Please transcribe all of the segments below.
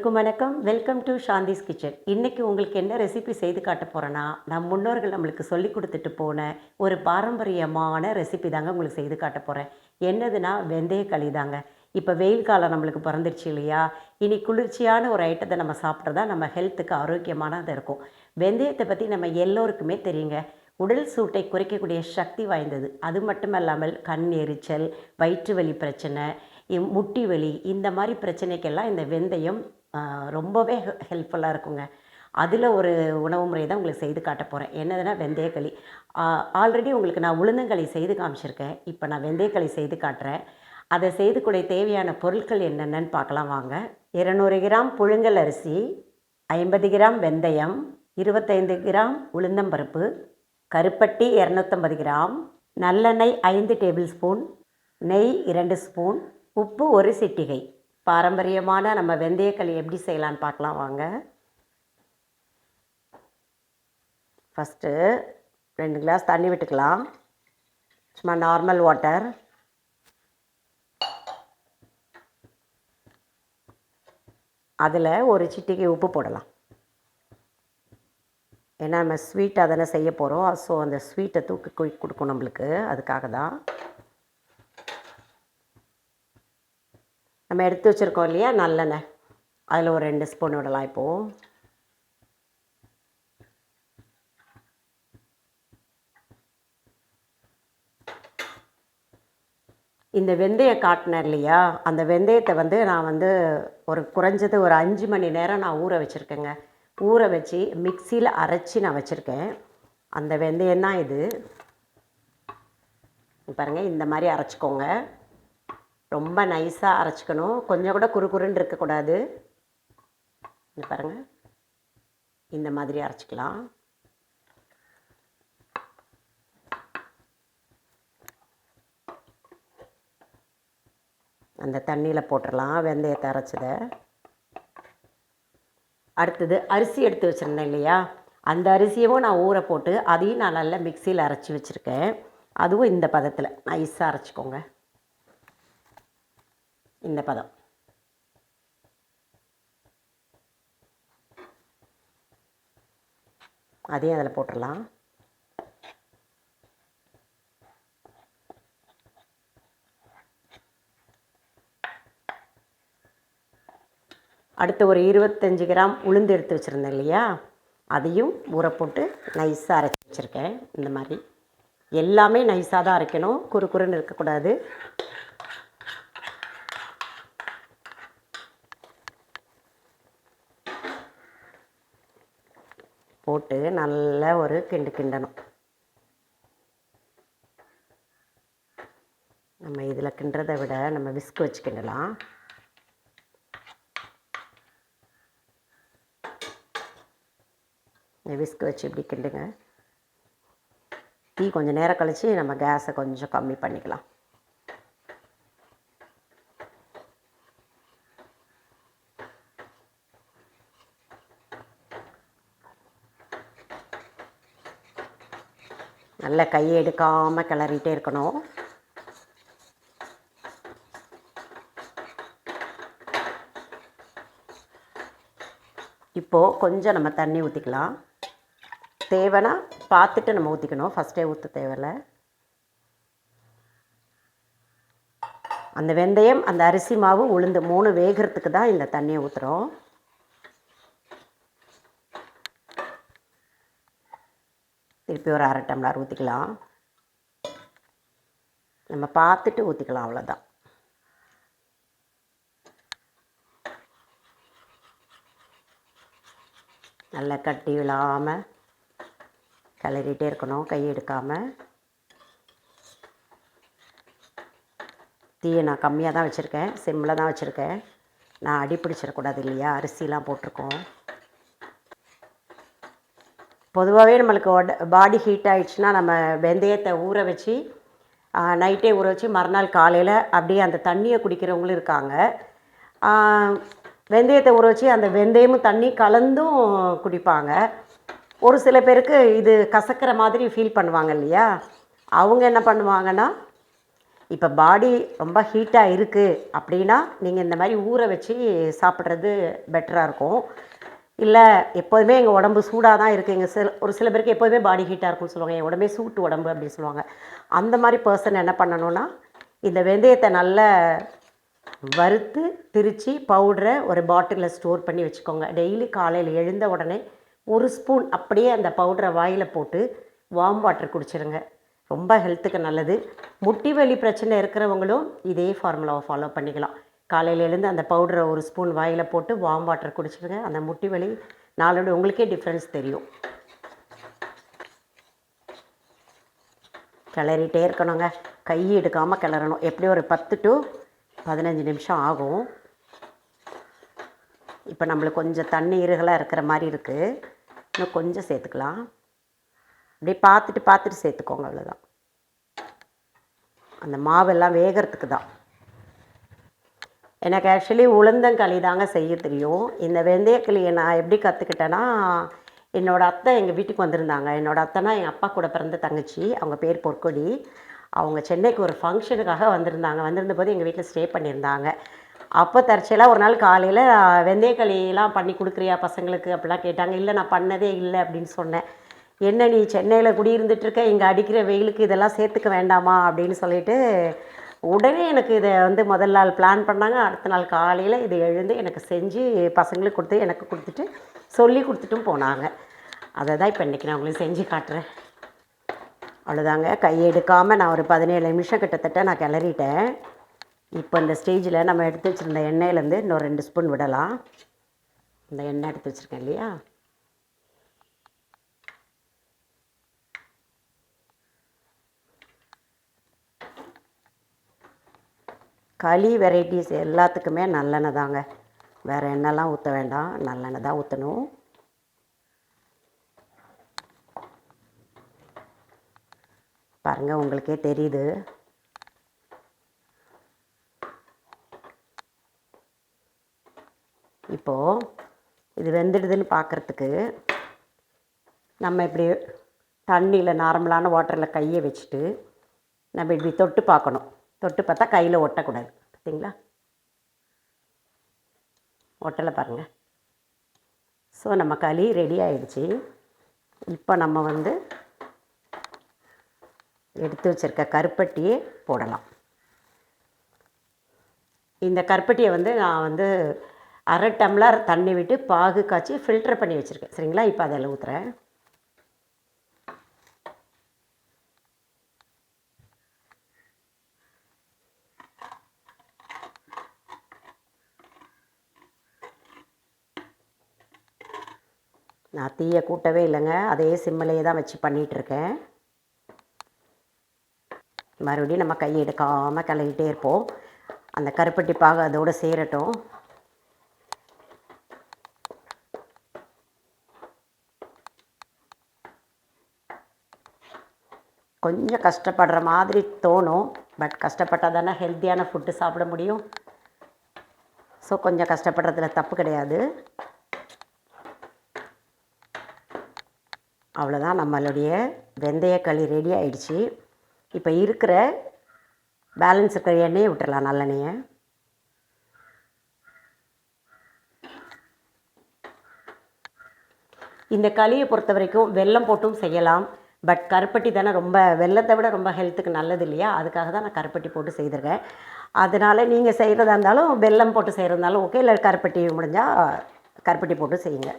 எல்லோருக்கும் வணக்கம். Welcome to Shanthi's kitchen. இன்றைக்கி உங்களுக்கு என்ன ரெசிபி செய்து காட்ட போகிறேன்னா, முன்னோர்கள் நம்மளுக்கு சொல்லி கொடுத்துட்டு போன ஒரு பாரம்பரியமான ரெசிபி தாங்க உங்களுக்கு செய்து காட்ட போகிறேன். என்னதுன்னா வெந்தய களி தாங்க. இப்போ வெயில் காலம் நம்மளுக்கு பிறந்துருச்சு இல்லையா? இனி குளிர்ச்சியான ஒரு ஐட்டத்தை நம்ம சாப்பிட்றதா நம்ம ஹெல்த்துக்கு ஆரோக்கியமானதாக இருக்கும். வெந்தயத்தை பற்றி நம்ம எல்லோருக்குமே தெரியுங்க. உடல் சூட்டை குறைக்கக்கூடிய சக்தி வாய்ந்தது. அது மட்டும் இல்லாமல் கண் எரிச்சல், வயிற்று வலி பிரச்சனை, முட்டி வலி இந்த மாதிரி பிரச்சனைக்கெல்லாம் இந்த வெந்தயம் ரொம்பவே ஹெல்ப்ஃபுல்லாக இருக்குங்க. அதில் ஒரு உணவு முறை தான் உங்களுக்கு செய்து காட்ட போகிறேன். என்னதுன்னா வெந்தயக்களி. ஆல்ரெடி உங்களுக்கு நான் உளுந்தங்களி செய்து காமிச்சிருக்கேன். இப்போ நான் வெந்தயக்களி செய்து காட்டுறேன். அதை செய்துக்கூடிய தேவையான பொருட்கள் என்னென்னு பார்க்கலாம் வாங்க. 200 கிராம் புழுங்கல் அரிசி, 50 கிராம் வெந்தயம், 25 கிராம் உளுந்தம்பருப்பு, கருப்பட்டி 250 கிராம், நல்லெண்ணெய் 5 டேபிள் ஸ்பூன், நெய் 2 ஸ்பூன், உப்பு 1 சிட்டிகை. பாரம்பரியமான நம்ம வெந்தயக்களி எப்படி செய்யலான்னு பார்க்கலாம் வாங்க. ஃபஸ்ட்டு 2 கிளாஸ் தண்ணி விட்டுக்கலாம். சும்மா நார்மல் வாட்டர். அதில் 1 சிட்டிகை உப்பு போடலாம். ஏன்னா நம்ம ஸ்வீட் அதனை செய்ய போகிறோம். ஸோ அந்த ஸ்வீட்டை தூக்கி கொடுக்கும் நம்மளுக்கு. அதுக்காக தான் நம்ம எடுத்து வச்சுருக்கோம் இல்லையா நல்லெண்ணெய், அதில் ஒரு 2 ஸ்பூன் விடலாம். இப்போது இந்த வெந்தயம் காட்டினேன் இல்லையா, அந்த வெந்தயத்தை நான் குறைஞ்சது ஒரு 5 மணி நேரம் நான் ஊற வச்சுருக்கேங்க. ஊற வச்சு மிக்சியில் அரைச்சி நான் வச்சுருக்கேன். அந்த வெந்தயம் தான் இது. பாருங்கள், இந்த மாதிரி அரைச்சிக்கோங்க. ரொம்ப நைஸாக அரைச்சிக்கணும். கொஞ்சம் கூட குறுகுறுன்னு இருக்கக்கூடாது. பாருங்கள், இந்த மாதிரி அரைச்சிக்கலாம். அந்த தண்ணியில் போட்டுடலாம் வெந்தயத்தை அரைச்சதை. அடுத்தது அரிசி எடுத்து வச்சுருந்தேன் இல்லையா, அந்த அரிசியவும் நான் ஊற போட்டு அதையும் நான் நல்லா மிக்சியில் அரைச்சி வச்சுருக்கேன். அதுவும் இந்த பதத்தில் நைஸாக அரைச்சிக்கோங்க. இந்த பதம். அதையும் அதில் போட்டுடலாம். அடுத்து ஒரு 25 கிராம் உளுந்து எடுத்து வச்சுருந்தேன் இல்லையா, அதையும் ஊற போட்டு நைஸாக அரைச்சி வச்சுருக்கேன். இந்த மாதிரி எல்லாமே நைஸாக தான் அரைக்கணும், குறுகுறுன்னு இருக்கக்கூடாது. போட்டு நல்லா ஒரு கிண்டணும். நம்ம இதில் கிண்டுறதை விட நம்ம விஸ்க் வச்சு கிண்டலாம். விஸ்க் வச்சு இப்படி கிண்டுங்க. டீ கொஞ்சம் நேரம் கழித்து நம்ம கேஸை கொஞ்சம் கம்மி பண்ணிக்கலாம். நல்லா கையை எடுக்காமல் கிளறிட்டே இருக்கணும். இப்போது கொஞ்சம் நம்ம தண்ணி ஊற்றிக்கலாம். தேவைன்னா பார்த்துட்டு நம்ம ஊற்றிக்கணும், ஃபஸ்ட்டே ஊற்ற தேவையில்லை. அந்த வெந்தயம், அந்த அரிசி மாவு, உளுந்து 3 வேகிறதுக்கு தான் இந்த தண்ணியை ஊற்றுறோம். திருப்பி ஒரு 1/2 டம்ளர் ஊற்றிக்கலாம். நம்ம பார்த்துட்டு ஊற்றிக்கலாம், அவ்வளோதான். நல்லா கட்டி விழாமல் கிளறிட்டே இருக்கணும், கை எடுக்காமல். தீயை நான் கம்மியாக தான் வச்சுருக்கேன், சிம்மில் தான் வச்சுருக்கேன். நான் அடி பிடிச்சிடக்கூடாது இல்லையா, அரிசிலாம் போட்டிருக்கோம். பொதுவாகவே நம்மளுக்கு பாடி ஹீட் ஆகிடுச்சுன்னா நம்ம வெந்தயத்தை ஊற வச்சு நைட்டே ஊற வச்சு மறுநாள் காலையில் அப்படியே அந்த தண்ணியை குடிக்கிறவங்களும் இருக்காங்க. வெந்தயத்தை ஊற வச்சு அந்த வெந்தயமும் தண்ணி கலந்தும் குடிப்பாங்க. ஒரு சில பேருக்கு இது கசக்கிற மாதிரி ஃபீல் பண்ணுவாங்க இல்லையா, அவங்க என்ன பண்ணுவாங்கன்னா இப்போ பாடி ரொம்ப ஹீட்டாக இருக்குது அப்படின்னா நீங்கள் இந்த மாதிரி ஊற வச்சு சாப்பிட்றது பெட்டராக இருக்கும். இல்லை எப்போதுமே எங்கள் உடம்பு சூடாக தான் இருக்குது, ஒரு சில பேருக்கு எப்போதுமே பாடி ஹீட்டாக இருக்கும்னு சொல்லுவாங்க, என் உடம்பே சூட்டு உடம்பு அப்படின்னு சொல்லுவாங்க. அந்த மாதிரி பர்சன் என்ன பண்ணணும்னா, இந்த வெந்தயத்தை நல்லா வறுத்து திரித்து பவுடரை ஒரு பாட்டிலில் ஸ்டோர் பண்ணி வச்சுக்கோங்க. டெய்லி காலையில் எழுந்த உடனே ஒரு ஸ்பூன் அப்படியே அந்த பவுடரை வாயில் போட்டு வார்ம் வாட்டர் குடிச்சிருங்க. ரொம்ப ஹெல்த்துக்கு நல்லது. முட்டி வலி பிரச்சனை இருக்கிறவங்களும் இதே ஃபார்முலாவை ஃபாலோ பண்ணிக்கலாம். காலையில் எழுந்து அந்த பவுடரை ஒரு ஸ்பூன் வாயில் போட்டு வார்ம் வாட்டர் குடிச்சிருங்க. அந்த முட்டி வலி நாளோட உங்களுக்கே டிஃப்ரென்ஸ் தெரியும். கிளறிட்டே இருக்கணுங்க, கை எடுக்காமல் கிளறணும். எப்படி ஒரு 10 to 15 நிமிஷம் ஆகும். இப்போ நம்மளுக்கு கொஞ்சம் தண்ணீர்களாக இருக்கிற மாதிரி இருக்குது, இன்னும் கொஞ்சம் சேர்த்துக்கலாம். அப்படியே பார்த்துட்டு சேர்த்துக்கோங்க, அவ்வளோதான். அந்த மாவெல்லாம் வேகிறதுக்கு தான். எனக்கு ஆக்சுவலி உளுந்தங்களி தாங்க செய்ய தெரியும். இந்த வெந்தயக்களியை நான் எப்படி கற்றுக்கிட்டேன்னா, என்னோடய அத்தை எங்கள் வீட்டுக்கு வந்திருந்தாங்க. என்னோடய அத்தைனா எங்கள் அப்பா கூட பிறந்த தங்கச்சி, அவங்க பேர் பொற்கொடி. அவங்க சென்னைக்கு ஒரு ஃபங்க்ஷனுக்காக வந்திருந்தபோது எங்கள் வீட்டில் ஸ்டே பண்ணியிருந்தாங்க. அப்போ தற்செயலாக ஒரு நாள் காலையில் வெந்தயக்களியெல்லாம் பண்ணி கொடுக்குறியா பசங்களுக்கு அப்படிலாம் கேட்டாங்க. இல்லை, நான் பண்ணதே இல்லை அப்படின்னு சொன்னேன். என்ன நீ சென்னையில் குடியிருந்துட்டுருக்க, இங்கே அடிக்கிற வெயிலுக்கு இதெல்லாம் சேர்த்துக்க வேண்டாமா அப்படின்னு சொல்லிட்டு உடனே எனக்கு இதை முதல் நாள் பிளான் பண்ணாங்க. அடுத்த நாள் காலையில் இதை எழுந்து எனக்கு செஞ்சு பசங்களுக்கு கொடுத்து எனக்கு கொடுத்துட்டு சொல்லி கொடுத்துட்டும் போனாங்க. அதை தான் இப்போ இன்றைக்கி நான் உங்களுக்கு செஞ்சு காட்டுறேன். அவ்வளோதாங்க, கையை எடுக்காமல் நான் ஒரு 17 நிமிஷம் கிட்டத்தட்ட நான் கிளறிட்டேன். இப்போ இந்த ஸ்டேஜில் நம்ம எடுத்து வச்சுருந்த எண்ணெயிலேருந்து இன்னொரு 2 ஸ்பூன் விடலாம். இந்த எண்ணெய் எடுத்து வச்சுருக்கேன் இல்லையா, களி வெரைட்டிஸ் எல்லாத்துக்குமே நல்லெண்ணெய் தாங்க, வேறு எண்ணெய்லாம் ஊற்ற வேண்டாம், நல்லெண்ணெய் தான் ஊற்றணும். பாருங்கள், உங்களுக்கே தெரியுது. இப்போது இது வெந்துடுதுன்னு பார்க்குறதுக்கு நம்ம இப்படி தண்ணியில் நார்மலான வாட்டரில் கையை வச்சுட்டு நம்ம இப்படி தொட்டு பார்க்கணும். தொட்டு பார்த்தா கையில் ஒட்டக்கூடாது. பார்த்தீங்களா, ஒட்டலை பாருங்கள். ஸோ நம்ம களி ரெடி ஆகிடுச்சி. இப்போ நம்ம எடுத்து வச்சுருக்க கருப்பட்டியை போடலாம். இந்த கருப்பட்டியை நான் 1/2 டம்ளர் தண்ணி விட்டு பாகு காய்ச்சி ஃபில்டர் பண்ணி வச்சுருக்கேன். சரிங்களா, இப்போ அதில் ஊற்றுறேன். நான் தீயை கூட்டவே இல்லைங்க, அதே சிம்மிலேயே தான் வச்சு பண்ணிகிட்ருக்கேன். மறுபடியும் நம்ம கையை எடுக்காமல் கிளறிட்டே இருப்போம். அந்த கருப்பட்டி பாகு அதோடு சேரட்டும். கொஞ்சம் கஷ்டப்படுற மாதிரி தோணும், பட் கஷ்டப்பட்டால் தானே ஹெல்த்தியான ஃபுட்டு சாப்பிட முடியும். ஸோ கொஞ்சம் கஷ்டப்படுறதுல தப்பு கிடையாது. அவ்வளோதான், நம்மளுடைய வெந்தயக்களி ரெடி ஆகிடுச்சி. இப்போ இருக்கிற பேலன்ஸ் இருக்கிற எண்ணெயை விட்டுறலாம், நல்லெண்ணெயை. இந்த களியை பொறுத்த வரைக்கும் வெல்லம் போட்டும் செய்யலாம், பட் கருப்பட்டி தானே ரொம்ப, வெல்லத்தை விட ரொம்ப ஹெல்த்துக்கு நல்லது இல்லையா, அதுக்காக தான் நான் கருப்பட்டி போட்டு செய்திருக்கேன். அதனால் நீங்கள் செய்கிறதா இருந்தாலும் வெல்லம் போட்டு செய்கிறதாலும் ஓகே, இல்லை கருப்பட்டி முடிஞ்சால் கருப்பட்டி போட்டு செய்யுங்க.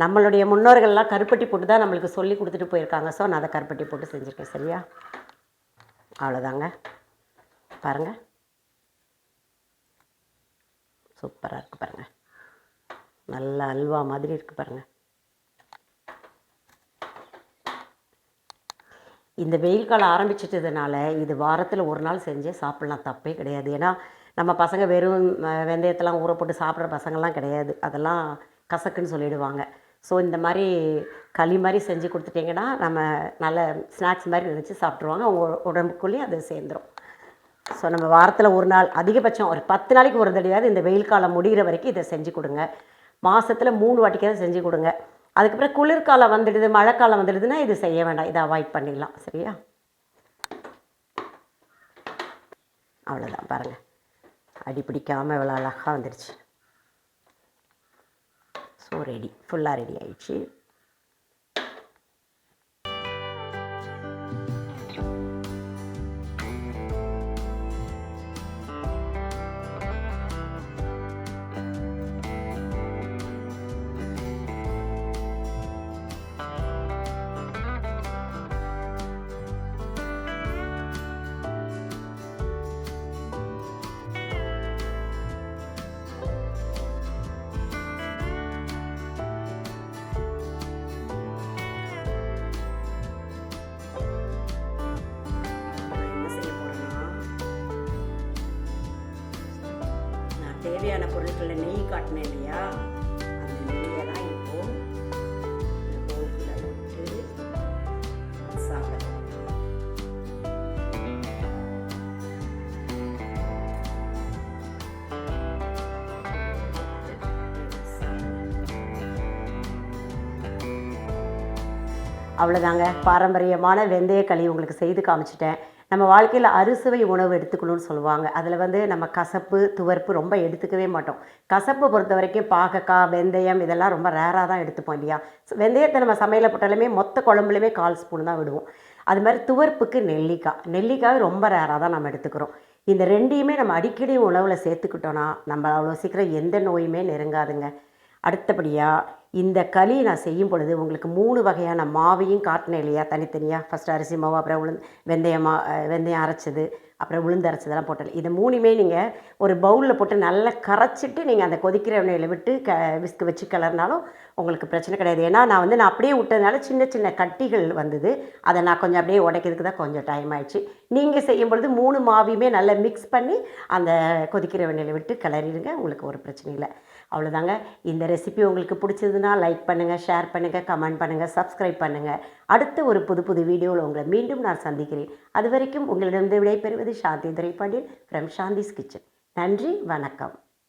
நம்மளுடைய முன்னோர்கள்லாம் கருப்பட்டி போட்டு தான் நம்மளுக்கு சொல்லி கொடுத்துட்டு போயிருக்காங்க. ஸோ நான் அதை கருப்பட்டி போட்டு செஞ்சுருக்கேன். சரியா, அவ்வளோதாங்க. பாருங்கள், சூப்பராக இருக்குது பாருங்கள், நல்ல அல்வா மாதிரி இருக்குது பாருங்கள். இந்த வெயில் காலம் ஆரம்பிச்சிட்டதுனால இது வாரத்தில் ஒரு நாள் செஞ்சே சாப்பிட்லாம், தப்பே கிடையாது. ஏன்னா நம்ம பசங்க வெறும் வெந்தயத்தெல்லாம் ஊற போட்டு சாப்பிட்ற பசங்கள்லாம் கிடையாது, அதெல்லாம் கசக்குன்னு சொல்லிவிடுவாங்க. ஸோ இந்த மாதிரி களி மாதிரி செஞ்சு கொடுத்துட்டிங்கன்னா நம்ம நல்ல ஸ்நாக்ஸ் மாதிரி நினச்சி சாப்பிட்ருவாங்க, அவங்க உடம்புக்குள்ளேயும் அது சேர்ந்துடும். ஸோ நம்ம வாரத்தில் ஒரு நாள், அதிகபட்சம் ஒரு 10 நாளைக்கு ஒரு தடவையாவது இந்த வெயில் காலம் முடிகிற வரைக்கும் இதை செஞ்சு கொடுங்க. மாதத்தில் 3 வாட்டிக்காவது செஞ்சு கொடுங்க. அதுக்கப்புறம் குளிர்காலம் வந்துடுது, மழைக்காலம் வந்துடுதுன்னா இது செய்ய வேண்டாம், இதை அவாய்ட் பண்ணிடலாம். சரியா, அவ்வளோதான் பாருங்கள், அடி பிடிக்காமல் இவ்வளோ அழகாக வந்துடுச்சு. ஸோ ரெடி, ஃபுல்லாக ரெடி ஆயிடுச்சு. தேவையான பொருட்களில் நெய் காட்டினேன் இல்லையா, அந்த நெய்யை தான் இப்போது பவுலில் விட்டு சாப்பிட. அவ்வளோதாங்க, பாரம்பரியமான வெந்தய களி உங்களுக்கு செய்து காமிச்சிட்டேன். நம்ம வாழ்க்கையில் அறுசுவை உணவு எடுத்துக்கணும்னு சொல்லுவாங்க. அதில் நம்ம கசப்பு துவர்ப்பு ரொம்ப எடுத்துக்கவே மாட்டோம். கசப்பு பொறுத்த வரைக்கும் பாகக்காய், வெந்தயம் இதெல்லாம் ரொம்ப ரேராக தான் எடுத்துப்போம் இல்லையா. வெந்தயத்தை நம்ம சமையலில் போட்டாலுமே மொத்த குழம்புலையுமே 1/4 ஸ்பூன் தான் விடுவோம். அது மாதிரி துவர்ப்புக்கு நெல்லிக்காய் ரொம்ப ரேராக தான் நம்ம எடுத்துக்கிறோம். இந்த ரெண்டையுமே நம்ம அடிக்கடி உணவில் சேர்த்துக்கிட்டோன்னா நம்ம அவ்வளோ சீக்கிரம் எந்த நோயுமே நெருங்காதுங்க. அடுத்தபடியாக இந்த களி நான் செய்யும் பொழுது உங்களுக்கு 3 வகையான மாவையும் காட்டினேன் இல்லையா, தனித்தனியாக. ஃபஸ்ட்டு அரிசி மாவு, அப்புறம் வெந்தயம் அரைச்சது, அப்புறம் உளுந்து அரைச்சதெல்லாம் போட்டேன். இதை 3மே நீங்கள் ஒரு பவுலில் போட்டு நல்லா கரைச்சிட்டு நீங்கள் அந்த கொதிக்கிற எண்ணெயில் விட்டு விஸ்கு வச்சு கிளறினாலும் உங்களுக்கு பிரச்சனை கிடையாது. ஏன்னா நான் அப்படியே விட்டதுனால சின்ன சின்ன கட்டிகள் வந்தது. அதை நான் கொஞ்சம் அப்படியே உடைக்கிறதுக்கு தான் கொஞ்சம் டைம் ஆயிடுச்சு. நீங்கள் செய்யும் பொழுது 3 மாவையுமே நல்லா மிக்ஸ் பண்ணி அந்த கொதிக்கிற எண்ணெயில் விட்டு கிளறிடுங்க, உங்களுக்கு ஒரு பிரச்சனை இல்லை. அவ்வளோதாங்க. இந்த ரெசிபி உங்களுக்கு பிடிச்சதுன்னா லைக் பண்ணுங்கள், ஷேர் பண்ணுங்கள், கமெண்ட் பண்ணுங்கள், சப்ஸ்கிரைப் பண்ணுங்கள். அடுத்த ஒரு புது வீடியோவில் உங்களை மீண்டும் நான் சந்திக்கிறேன். அது வரைக்கும் உங்களிடம் விடைபெறுவது சாந்தி துரைபாண்டியன் ஃப்ரம் சாந்திஸ் கிச்சன். நன்றி, வணக்கம்.